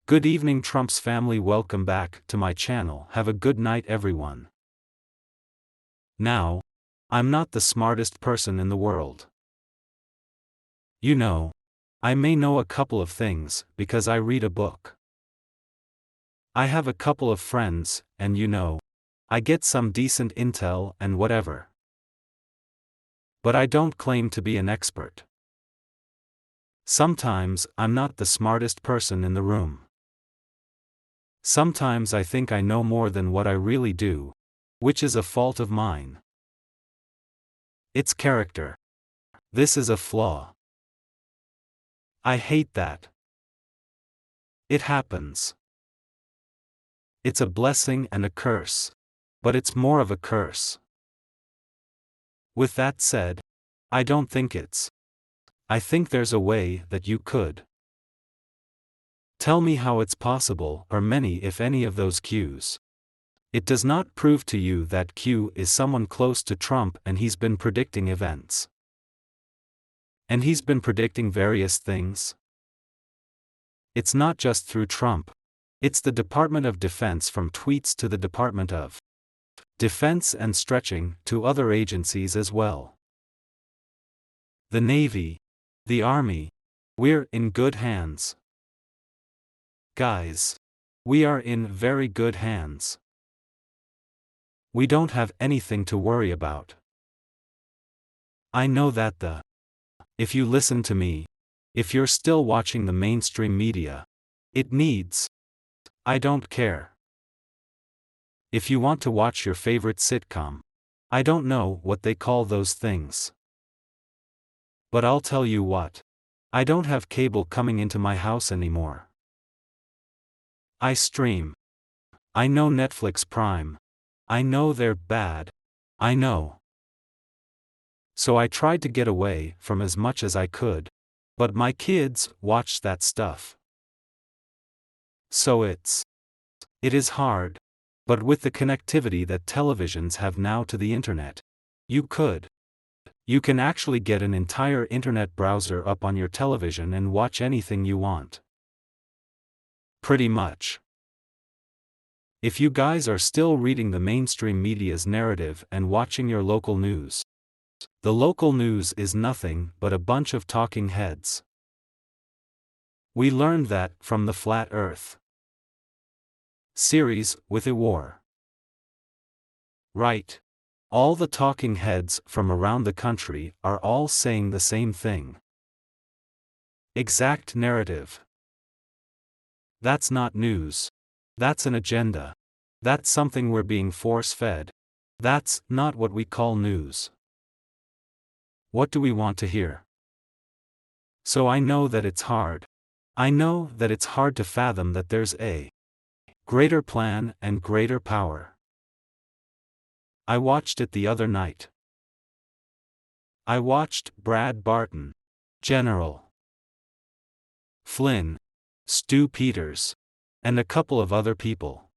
Good evening, Trump's family. Welcome back to my channel. Have a good night, everyone. Now, I'm not the smartest person in the world. You know, I may know a couple of things because I read a book. I have a couple of friends, and you know, I get some decent intel and whatever. But I don't claim to be an expert. Sometimes I'm not the smartest person in the room. Sometimes I think I know more than what I really do, which is a fault of mine. It's character. This is a flaw. I hate that. It happens. It's a blessing and a curse. But it's more of a curse. With that said, I don't think it's. I think there's a way that you could. Tell me how it's possible, or many if any of those Qs. It does not prove to you that Q is someone close to Trump and he's been predicting events. And he's been predicting various things. It's not just through Trump. It's the Department of Defense, from tweets to the Department of Defense and stretching to other agencies as well. The Navy, the Army, we're in good hands. Guys, we are in very good hands. We don't have anything to worry about. I know that if you listen to me, if you're still watching the mainstream media, it needs. I don't care. If you want to watch your favorite sitcom, I don't know what they call those things. But I'll tell you what. I don't have cable coming into my house anymore. I stream. I know Netflix Prime. I know they're bad. I know. So I tried to get away from as much as I could. But my kids watch that stuff. So it is hard. But with the connectivity that televisions have now to the internet, you can actually get an entire internet browser up on your television and watch anything you want. Pretty much. If you guys are still reading the mainstream media's narrative and watching your local news, the local news is nothing but a bunch of talking heads. We learned that from the Flat Earth series with a war. Right. All the talking heads from around the country are all saying the same thing. Exact narrative. That's not news. That's an agenda. That's something we're being force-fed. That's not what we call news. What do we want to hear? So I know that it's hard. I know that it's hard to fathom that there's a greater plan and greater power. I watched it the other night. I watched Brad Barton, General Flynn, Stu Peters, and a couple of other people.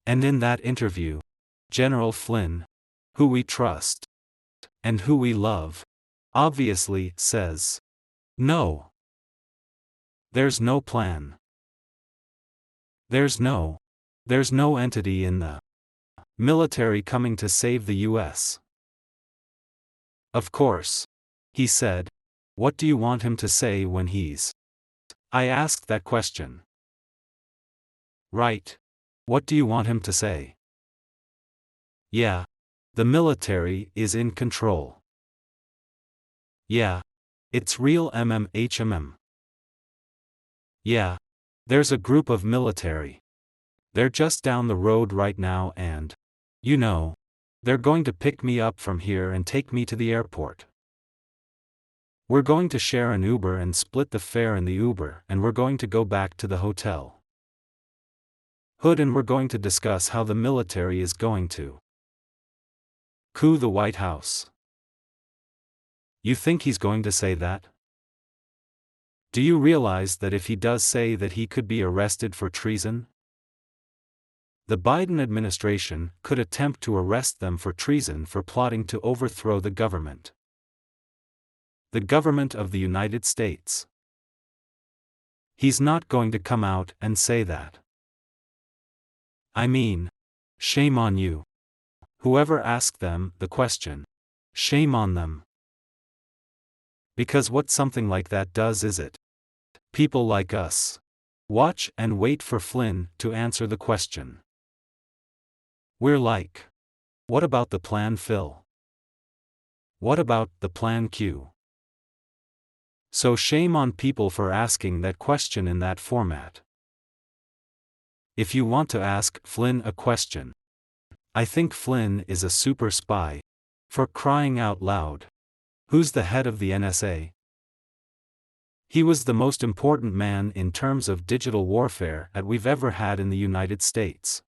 And in that interview, General Flynn, who we trust and who we love, obviously says, no. There's no plan. There's no entity in the military coming to save the U.S. Of course. He said. What do you want him to say when he's? I asked that question. Right. What do you want him to say? Yeah. The military is in control. Yeah. It's real HMM. Yeah. There's a group of military. They're just down the road right now and, you know, they're going to pick me up from here and take me to the airport. We're going to share an Uber and split the fare in the Uber, and we're going to go back to the hotel. And we're going to discuss how the military is going to coup the White House. You think he's going to say that? Do you realize that if he does say that, he could be arrested for treason? The Biden administration could attempt to arrest them for treason for plotting to overthrow the government. The government of the United States. He's not going to come out and say that. I mean, shame on you. Whoever asked them the question. Shame on them. Because what something like that does is it. People like us watch and wait for Flynn to answer the question. We're like, what about the plan Phil? What about the plan Q? So shame on people for asking that question in that format. If you want to ask Flynn a question, I think Flynn is a super spy. For crying out loud. Who's the head of the NSA? He was the most important man in terms of digital warfare that we've ever had in the United States.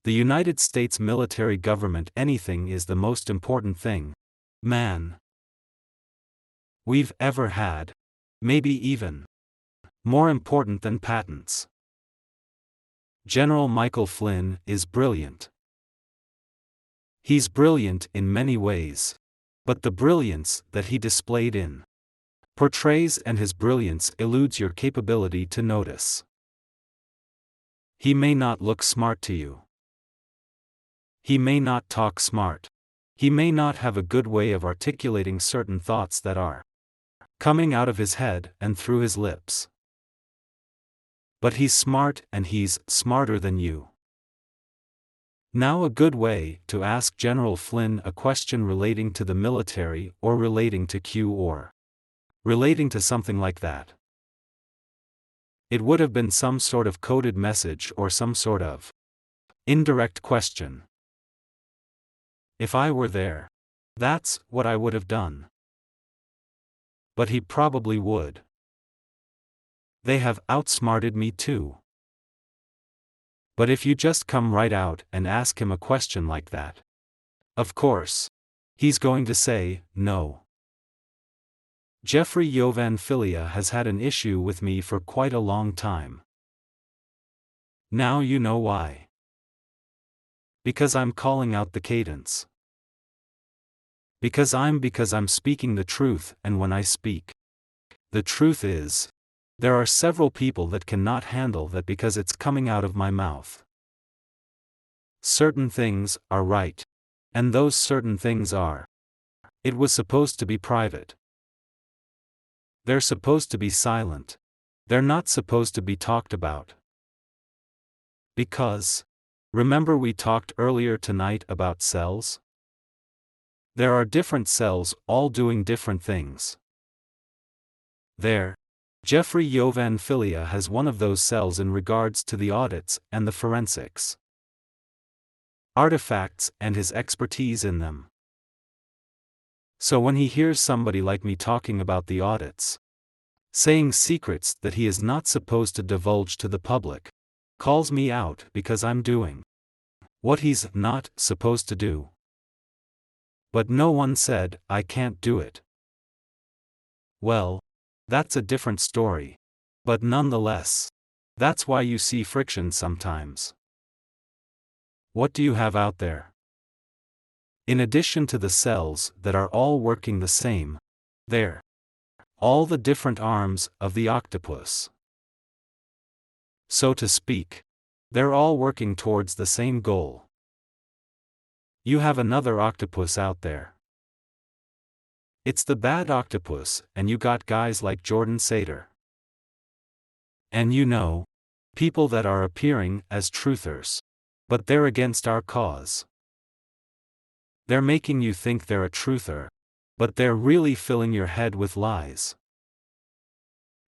The United States military government, anything is the most important thing, man, we've ever had. Maybe even more important than patents. General Michael Flynn is brilliant. He's brilliant in many ways. But the brilliance that he displayed in portrays and his brilliance eludes your capability to notice. He may not look smart to you. He may not talk smart. He may not have a good way of articulating certain thoughts that are coming out of his head and through his lips. But he's smart, and he's smarter than you. Now, a good way to ask General Flynn a question relating to the military, or relating to Q, or relating to something like that. It would have been some sort of coded message or some sort of indirect question. If I were there, that's what I would have done. But he probably would. They have outsmarted me too. But if you just come right out and ask him a question like that, of course, he's going to say, no. Jeffrey Yovan-Philia has had an issue with me for quite a long time. Now you know why. Because I'm calling out the cadence. Because I'm speaking the truth, and when I speak the truth is, there are several people that cannot handle that because it's coming out of my mouth. Certain things are right. And those certain things are. It was supposed to be private. They're supposed to be silent. They're not supposed to be talked about. Because, remember we talked earlier tonight about cells? There are different cells all doing different things. There. Jeffrey Yovan-Philia has one of those cells in regards to the audits and the forensics artifacts and his expertise in them. So when he hears somebody like me talking about the audits, saying secrets that he is not supposed to divulge to the public, calls me out because I'm doing what he's not supposed to do. But no one said I can't do it. Well, that's a different story. But nonetheless, that's why you see friction sometimes. What do you have out there? In addition to the cells that are all working the same, they're all the different arms of the octopus. So to speak, they're all working towards the same goal. You have another octopus out there. It's the bad octopus, and you got guys like Jordan Sater. And you know, people that are appearing as truthers. But they're against our cause. They're making you think they're a truther, but they're really filling your head with lies.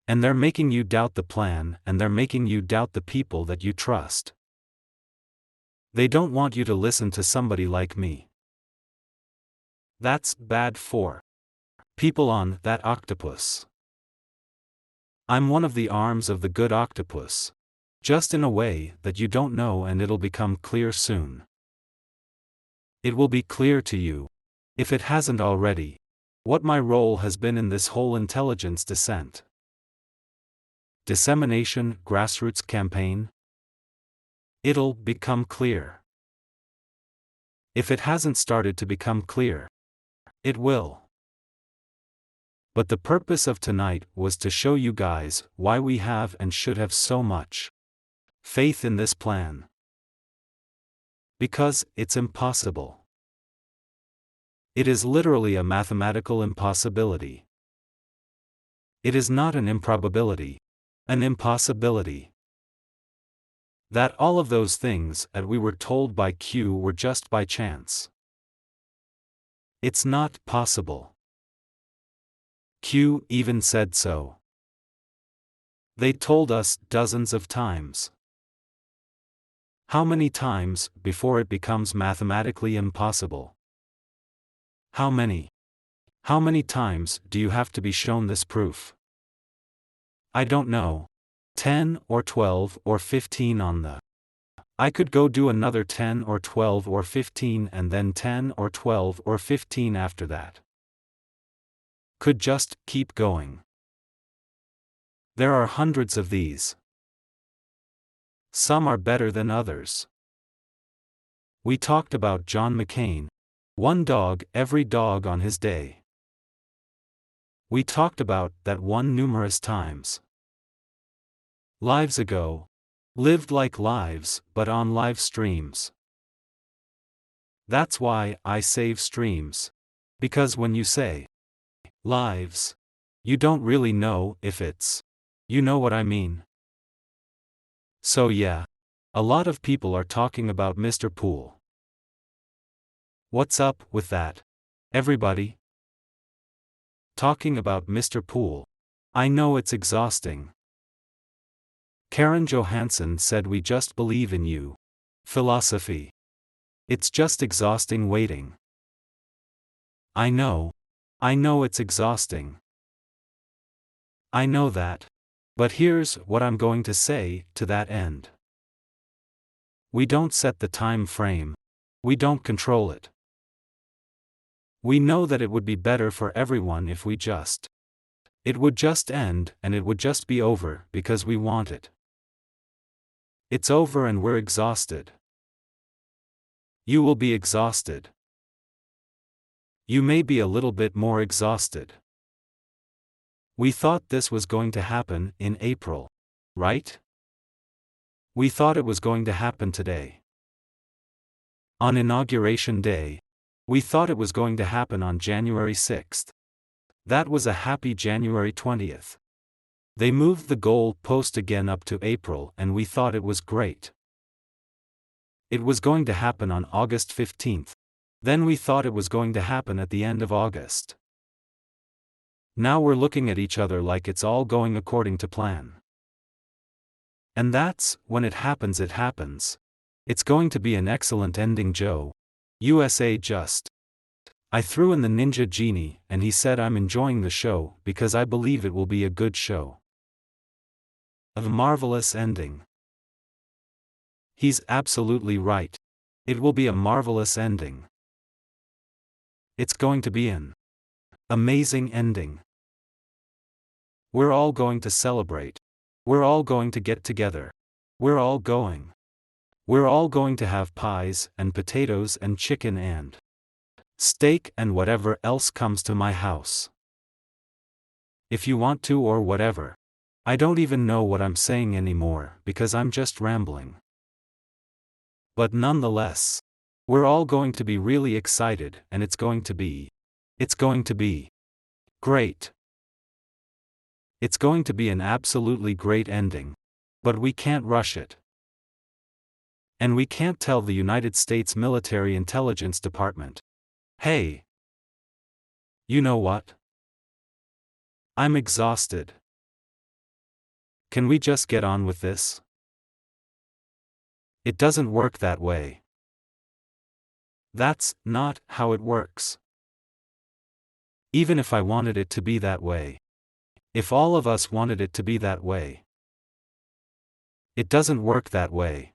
And they're making you doubt the plan, and they're making you doubt the people that you trust. They don't want you to listen to somebody like me. That's bad for people on that octopus. I'm one of the arms of the good octopus. Just in a way that you don't know, and it'll become clear soon. It will be clear to you, if it hasn't already, what my role has been in this whole intelligence descent. Dissemination, grassroots campaign. It'll become clear. If it hasn't started to become clear, it will. But the purpose of tonight was to show you guys why we have and should have so much faith in this plan. Because it's impossible. It is literally a mathematical impossibility. It is not an improbability, an impossibility. That all of those things that we were told by Q were just by chance. It's not possible. Q even said so. They told us dozens of times. How many times before it becomes mathematically impossible? How many? How many times do you have to be shown this proof? I don't know. 10 or 12 or 15 on the. I could go do another 10 or 12 or 15 and then 10 or 12 or 15 after that. Could just keep going. There are hundreds of these. Some are better than others. We talked about John McCain. One dog, every dog on his day. We talked about that one numerous times. Lives ago. Lived like lives, but on live streams. That's why I save streams. Because when you say lives, you don't really know if it's. You know what I mean? So yeah. A lot of people are talking about Mr. Poole. What's up with that? Everybody? Talking about Mr. Poole. I know it's exhausting. Karen Johansson said we just believe in you. Philosophy. It's just exhausting waiting. I know it's exhausting. I know that. But here's what I'm going to say to that end. We don't set the time frame. We don't control it. We know that it would be better for everyone if we just. It would just end and it would just be over because we want it. It's over and we're exhausted. You will be exhausted. You may be a little bit more exhausted. We thought this was going to happen in April, right? We thought it was going to happen today. On Inauguration Day. We thought it was going to happen on January 6th. That was a happy January 20th. They moved the goal post again up to April and we thought it was great. It was going to happen on August 15th. Then we thought it was going to happen at the end of August. Now we're looking at each other like it's all going according to plan. And that's, when it happens it happens. It's going to be an excellent ending, Joe. USA just. I threw in the Ninja Genie and he said I'm enjoying the show because I believe it will be a good show. A marvelous ending. He's absolutely right. It will be a marvelous ending. It's going to be an amazing ending. We're all going to celebrate. We're all going to get together. We're all going to have pies and potatoes and chicken and steak and whatever else comes to my house. If you want to or whatever. I don't even know what I'm saying anymore because I'm just rambling. But nonetheless, we're all going to be really excited and it's going to be great. It's going to be an absolutely great ending. But we can't rush it. And we can't tell the United States Military Intelligence Department, hey, you know what? I'm exhausted. Can we just get on with this? It doesn't work that way. That's not how it works. Even if I wanted it to be that way. If all of us wanted it to be that way. It doesn't work that way.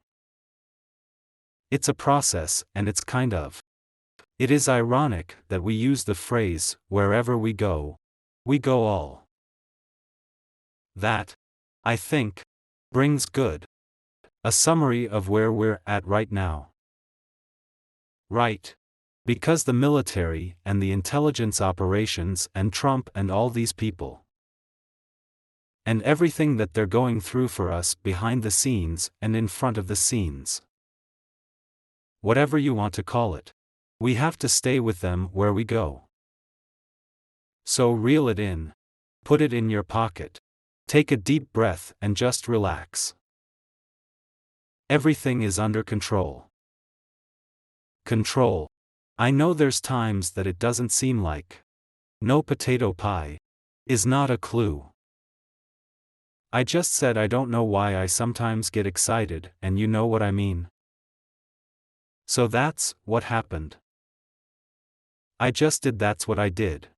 It's a process, and it's kind of. It is ironic that we use the phrase, wherever we go all. That, I think, brings good. A summary of where we're at right now. Right. Because the military and the intelligence operations and Trump and all these people. And everything that they're going through for us behind the scenes and in front of the scenes. Whatever you want to call it. We have to stay with them where we go. So reel it in. Put it in your pocket. Take a deep breath and just relax. Everything is under control. Control. I know there's times that it doesn't seem like. No potato pie. Is not a clue. I just said I don't know why I sometimes get excited, and you know what I mean. So that's what happened. I just did. That's what I did.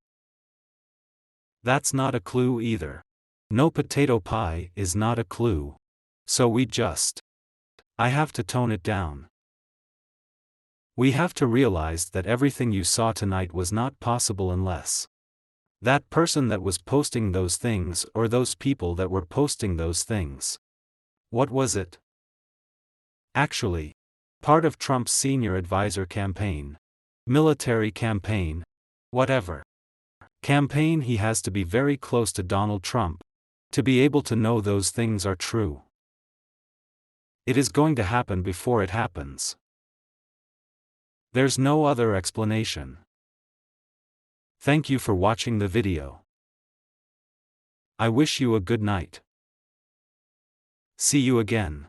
That's not a clue either. No potato pie is not a clue. So we just. I have to tone it down. We have to realize that everything you saw tonight was not possible unless that person that was posting those things or those people that were posting those things. What was it? Actually, part of Trump's senior advisor campaign. Military campaign. Whatever. Campaign. He has to be very close to Donald Trump to be able to know those things are true. It is going to happen before it happens. There's no other explanation. Thank you for watching the video. I wish you a good night. See you again.